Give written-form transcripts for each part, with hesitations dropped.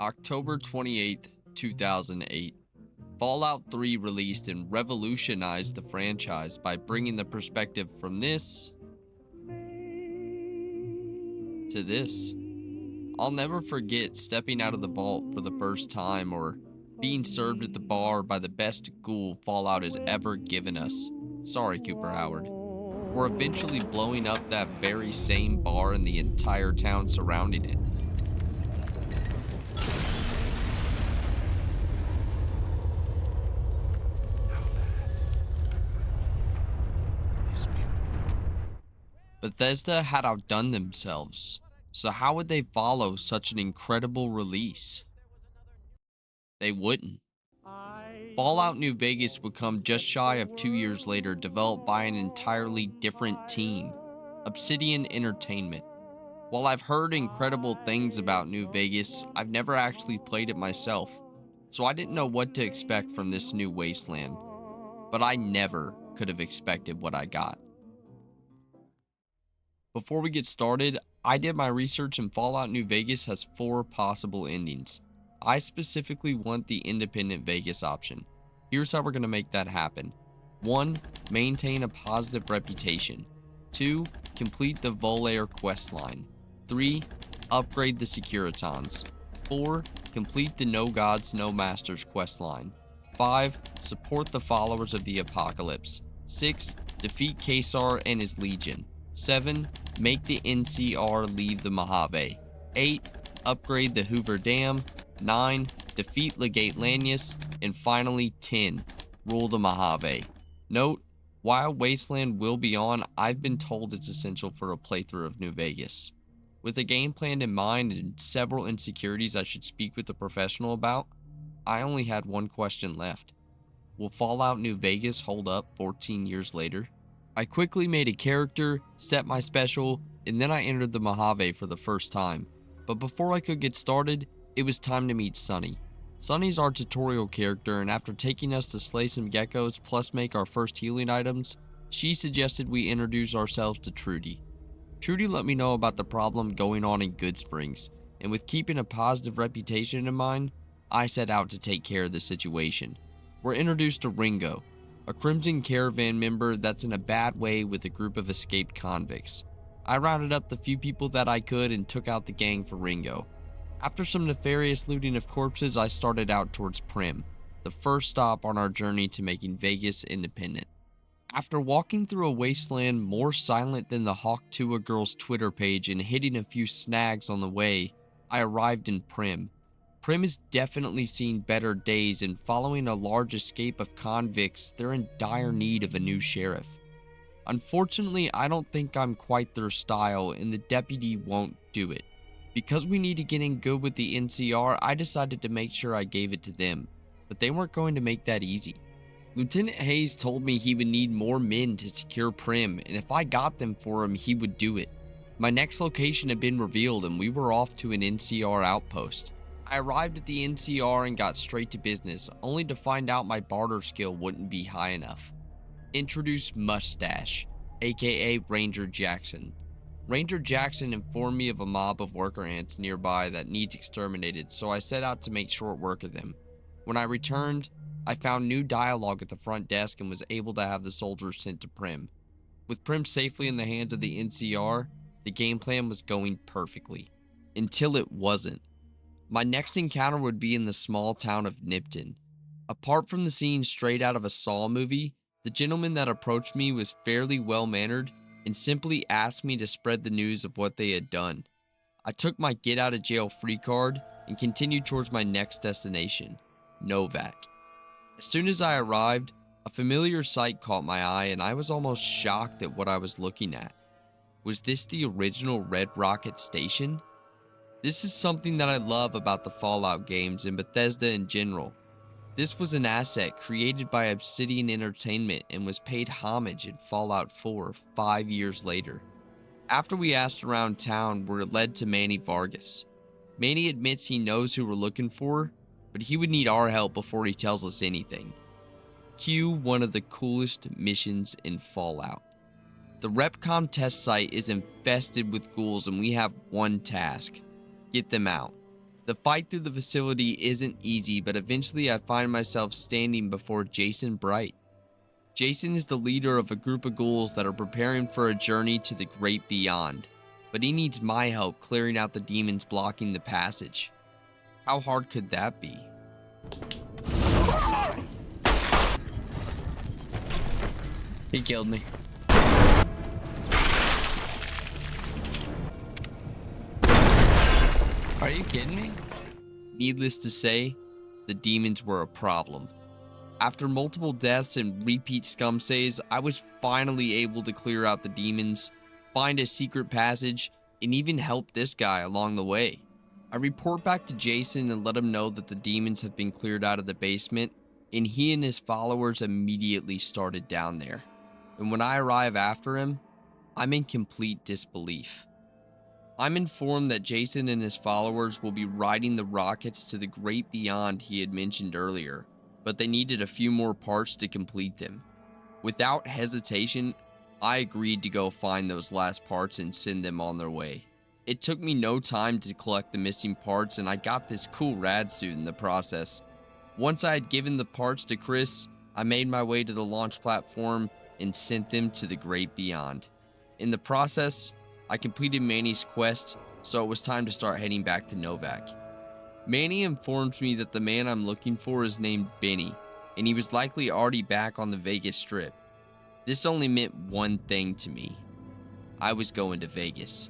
October 28th, 2008. Fallout 3 released and revolutionized the franchise by bringing the perspective from this to this. I'll never forget stepping out of the vault for the first time or being served at the bar by the best ghoul Fallout has ever given us. Sorry, Cooper Howard. Or eventually blowing up that very same bar and the entire town surrounding it. Bethesda had outdone themselves, so how would they follow such an incredible release? They wouldn't. Fallout New Vegas would come just shy of 2 years later, developed by an entirely different team, Obsidian Entertainment. While I've heard incredible things about New Vegas, I've never actually played it myself, so I didn't know what to expect from this new wasteland. But I never could have expected what I got. Before we get started, I did my research and Fallout New Vegas has 4 possible endings. I specifically want the independent Vegas option. Here's how we're going to make that happen. 1. Maintain a positive reputation. 2. Complete the Volair questline. 3. Upgrade the Securitrons. 4. Complete the No Gods, No Masters questline. 5. Support the followers of the Apocalypse. 6. Defeat Caesar and his legion. 7. Make the NCR leave the Mojave. 8. Upgrade the Hoover Dam. 9. Defeat Legate Lanius. And finally 10. Rule the Mojave. Note, while Wasteland will be on, I've been told it's essential for a playthrough of New Vegas. With a game plan in mind and several insecurities I should speak with a professional about, I only had one question left. Will Fallout New Vegas hold up 14 years later? I quickly made a character, set my special, and then I entered the Mojave for the first time. But before I could get started, it was time to meet Sunny. Sunny's our tutorial character, and after taking us to slay some geckos plus make our first healing items, she suggested we introduce ourselves to Trudy. Trudy let me know about the problem going on in Goodsprings, and with keeping a positive reputation in mind, I set out to take care of the situation. We're introduced to Ringo, a Crimson Caravan member that's in a bad way with a group of escaped convicts. I rounded up the few people that I could and took out the gang for Ringo. After some nefarious looting of corpses, I started out towards Prim, the first stop on our journey to making Vegas independent. After walking through a wasteland more silent than the Hawk Tua girl's Twitter page and hitting a few snags on the way, I arrived in Prim. Prim has definitely seen better days, and following a large escape of convicts, they're in dire need of a new sheriff. Unfortunately, I don't think I'm quite their style, and the deputy won't do it. Because we need to get in good with the NCR, I decided to make sure I gave it to them, but they weren't going to make that easy. Lieutenant Hayes told me he would need more men to secure Prim, and if I got them for him, he would do it. My next location had been revealed, and we were off to an NCR outpost. I arrived at the NCR and got straight to business, only to find out my barter skill wouldn't be high enough. Introduce Mustache, aka Ranger Jackson. Ranger Jackson informed me of a mob of worker ants nearby that needs exterminated, so I set out to make short work of them. When I returned, I found new dialogue at the front desk and was able to have the soldiers sent to Prim. With Prim safely in the hands of the NCR, the game plan was going perfectly. Until it wasn't. My next encounter would be in the small town of Nipton. Apart from the scene straight out of a Saw movie, the gentleman that approached me was fairly well-mannered and simply asked me to spread the news of what they had done. I took my get-out-of-jail-free card and continued towards my next destination, Novak. As soon as I arrived, a familiar sight caught my eye and I was almost shocked at what I was looking at. Was this the original Red Rocket station? This is something that I love about the Fallout games and Bethesda in general. This was an asset created by Obsidian Entertainment and was paid homage in Fallout 4 5 years later. After we asked around town, we were led to Manny Vargas. Manny admits he knows who we're looking for, but he would need our help before he tells us anything. Cue one of the coolest missions in Fallout. The Repconn test site is infested with ghouls and we have one task. Get them out. The fight through the facility isn't easy, but eventually I find myself standing before Jason Bright. Jason is the leader of a group of ghouls that are preparing for a journey to the great beyond, but he needs my help clearing out the demons blocking the passage. How hard could that be? He killed me. Are you kidding me? Needless to say, the demons were a problem. After multiple deaths and repeat scum saves, I was finally able to clear out the demons, find a secret passage, and even help this guy along the way. I report back to Jason and let him know that the demons have been cleared out of the basement, and he and his followers immediately started down there. And when I arrive after him, I'm in complete disbelief. I'm informed that Jason and his followers will be riding the rockets to the great beyond he had mentioned earlier, but they needed a few more parts to complete them. Without hesitation, I agreed to go find those last parts and send them on their way. It took me no time to collect the missing parts, and I got this cool rad suit in the process. Once I had given the parts to Chris, I made my way to the launch platform and sent them to the great beyond. In the process, I completed Manny's quest, so it was time to start heading back to Novak. Manny informs me that the man I'm looking for is named Benny, and he was likely already back on the Vegas Strip. This only meant one thing to me. I was going to Vegas.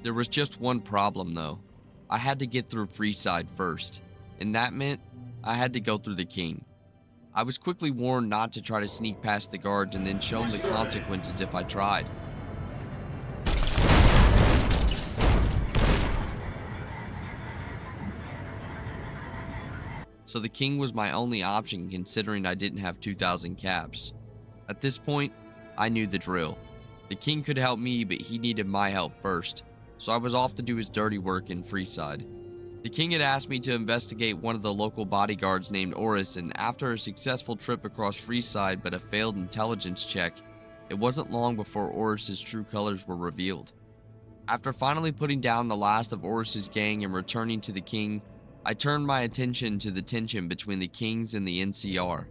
There was just one problem though. I had to get through Freeside first, and that meant I had to go through the King. I was quickly warned not to try to sneak past the guards and then shown the consequences if I tried. So the King was my only option considering I didn't have 2,000 caps. At this point, I knew the drill. The King could help me, but he needed my help first, so I was off to do his dirty work in Freeside. The King had asked me to investigate one of the local bodyguards named Oris, and after a successful trip across Freeside but a failed intelligence check, it wasn't long before Oris's true colors were revealed. After finally putting down the last of Oris's gang and returning to the King, I turned my attention to the tension between the Kings and the NCR.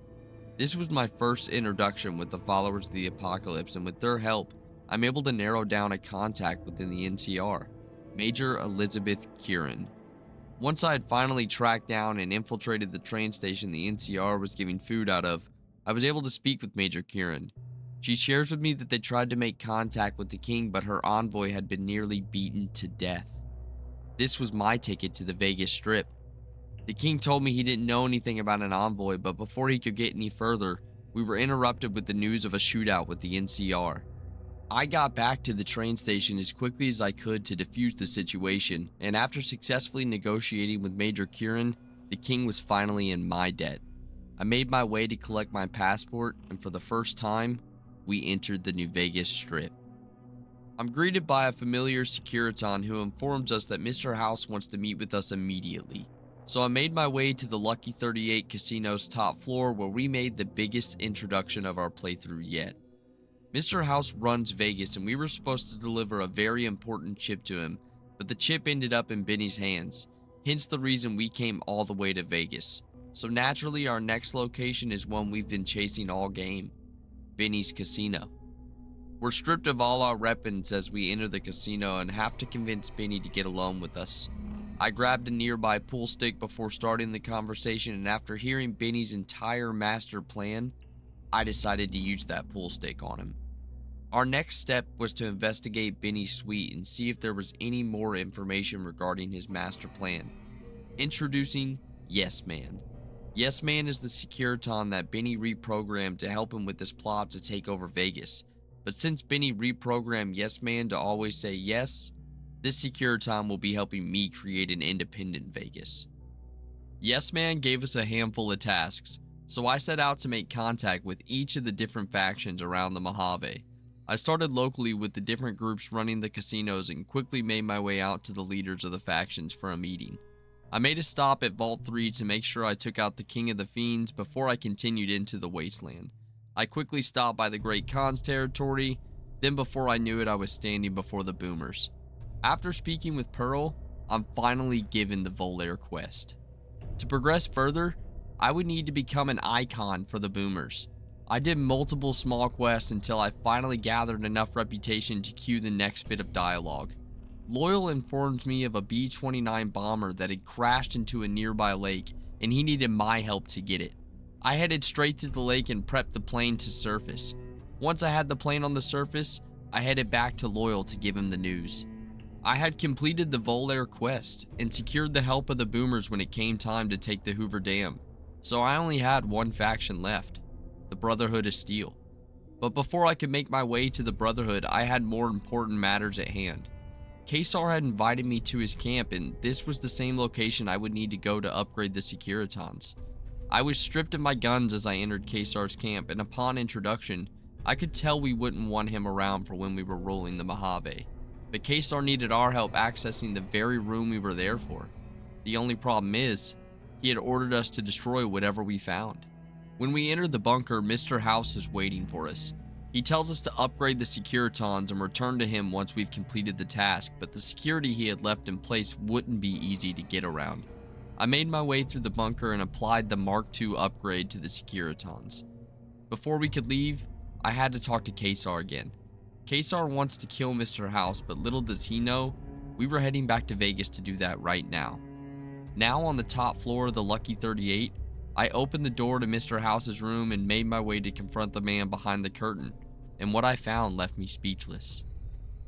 This was my first introduction with the followers of the Apocalypse, and with their help, I'm able to narrow down a contact within the NCR, Major Elizabeth Kieran. Once I had finally tracked down and infiltrated the train station the NCR was giving food out of, I was able to speak with Major Kieran. She shares with me that they tried to make contact with the King, but her envoy had been nearly beaten to death. This was my ticket to the Vegas Strip. The King told me he didn't know anything about an envoy, but before he could get any further, we were interrupted with the news of a shootout with the NCR. I got back to the train station as quickly as I could to defuse the situation, and after successfully negotiating with Major Kieran, the King was finally in my debt. I made my way to collect my passport, and for the first time, we entered the New Vegas Strip. I'm greeted by a familiar Securiton who informs us that Mr. House wants to meet with us immediately. So I made my way to the Lucky 38 Casino's top floor, where we made the biggest introduction of our playthrough yet. Mr. House runs Vegas, and we were supposed to deliver a very important chip to him, but the chip ended up in Benny's hands, hence the reason we came all the way to Vegas. So naturally our next location is one we've been chasing all game, Benny's Casino. We're stripped of all our weapons as we enter the casino and have to convince Benny to get alone with us. I grabbed a nearby pool stick before starting the conversation, and after hearing Benny's entire master plan, I decided to use that pool stick on him. Our next step was to investigate Benny's suite and see if there was any more information regarding his master plan. Introducing Yes Man. Yes Man is the Securiton that Benny reprogrammed to help him with his plot to take over Vegas. But since Benny reprogrammed Yes Man to always say yes, this Securiton will be helping me create an independent Vegas. Yes Man gave us a handful of tasks, so I set out to make contact with each of the different factions around the Mojave. I started locally with the different groups running the casinos and quickly made my way out to the leaders of the factions for a meeting. I made a stop at Vault 3 to make sure I took out the King of the Fiends before I continued into the wasteland. I quickly stopped by the Great Khan's territory, then before I knew it I was standing before the Boomers. After speaking with Pearl, I'm finally given the Volair quest. To progress further, I would need to become an icon for the Boomers. I did multiple small quests until I finally gathered enough reputation to cue the next bit of dialogue. Loyal informed me of a B-29 bomber that had crashed into a nearby lake and he needed my help to get it. I headed straight to the lake and prepped the plane to surface. Once I had the plane on the surface, I headed back to Loyal to give him the news. I had completed the Volair quest and secured the help of the Boomers when it came time to take the Hoover Dam, so I only had one faction left, the Brotherhood of Steel. But before I could make my way to the Brotherhood, I had more important matters at hand. Kesar had invited me to his camp, and this was the same location I would need to go to upgrade the Securitrons. I was stripped of my guns as I entered Kesar's camp, and upon introduction, I could tell we wouldn't want him around for when we were ruling the Mojave. But Kesar needed our help accessing the very room we were there for. The only problem is, he had ordered us to destroy whatever we found. When we entered the bunker, Mr. House is waiting for us. He tells us to upgrade the Securitrons and return to him once we've completed the task, but the security he had left in place wouldn't be easy to get around. I made my way through the bunker and applied the Mark II upgrade to the Securitrons. Before we could leave, I had to talk to Kesar again. Kesar wants to kill Mr. House, but little does he know, we were heading back to Vegas to do that right now. Now on the top floor of the Lucky 38, I opened the door to Mr. House's room and made my way to confront the man behind the curtain, and what I found left me speechless.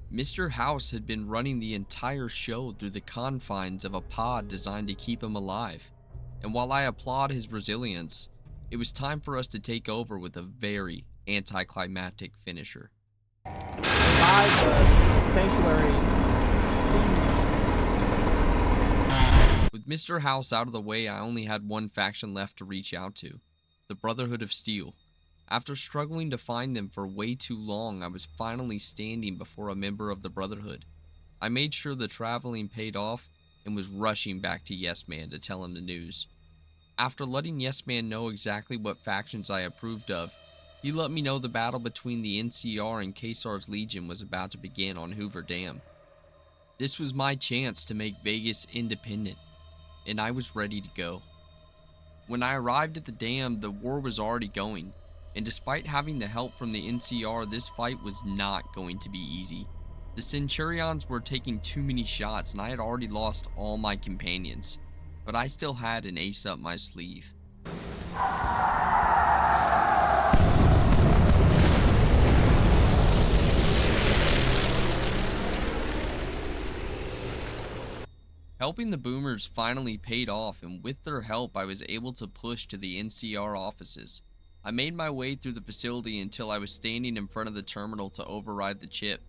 Mr. House had been running the entire show through the confines of a pod designed to keep him alive, and while I applaud his resilience, it was time for us to take over with a very anticlimactic finisher. Sanctuary. With Mr. House out of the way, I only had one faction left to reach out to, the Brotherhood of Steel. After struggling to find them for way too long, I was finally standing before a member of the Brotherhood. I made sure the traveling paid off and was rushing back to Yes Man to tell him the news. After letting Yes Man know exactly what factions I approved of, he let me know the battle between the NCR and Kesar's Legion was about to begin on Hoover Dam. This was my chance to make Vegas independent, and I was ready to go. When I arrived at the dam, the war was already going, and despite having the help from the NCR, this fight was not going to be easy. The Centurions were taking too many shots, and I had already lost all my companions, but I still had an ace up my sleeve. Helping the Boomers finally paid off, and with their help I was able to push to the NCR offices. I made my way through the facility until I was standing in front of the terminal to override the chip.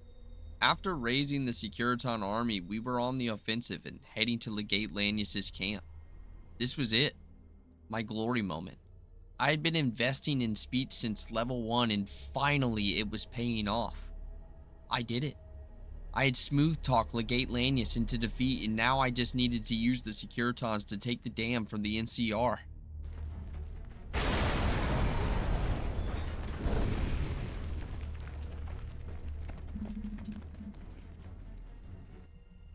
After raising the Securiton army, we were on the offensive and heading to Legate Lanius's camp. This was it, my glory moment. I had been investing in speech since level 1 and finally it was paying off. I did it. I had smooth-talked Legate Lanius into defeat, and now I just needed to use the Securitrons to take the dam from the NCR.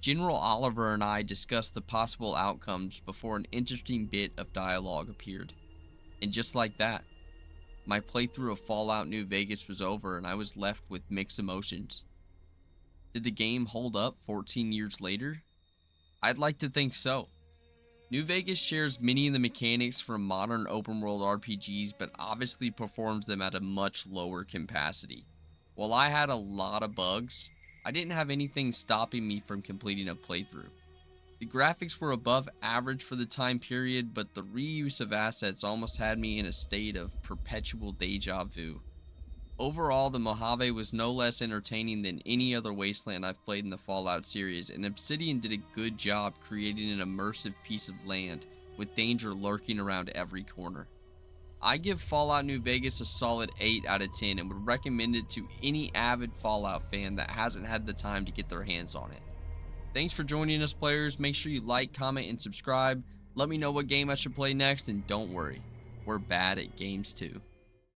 General Oliver and I discussed the possible outcomes before an interesting bit of dialogue appeared. And just like that, my playthrough of Fallout New Vegas was over and I was left with mixed emotions. Did the game hold up 14 years later? I'd like to think so. New Vegas shares many of the mechanics from modern open world RPGs, but obviously performs them at a much lower capacity. While I had a lot of bugs, I didn't have anything stopping me from completing a playthrough. The graphics were above average for the time period, but the reuse of assets almost had me in a state of perpetual deja vu. Overall, the Mojave was no less entertaining than any other wasteland I've played in the Fallout series, and Obsidian did a good job creating an immersive piece of land with danger lurking around every corner. I give Fallout New Vegas a solid 8 out of 10 and would recommend it to any avid Fallout fan that hasn't had the time to get their hands on it. Thanks for joining us, players. Make sure you like, comment, and subscribe. Let me know what game I should play next, and don't worry, we're bad at games too.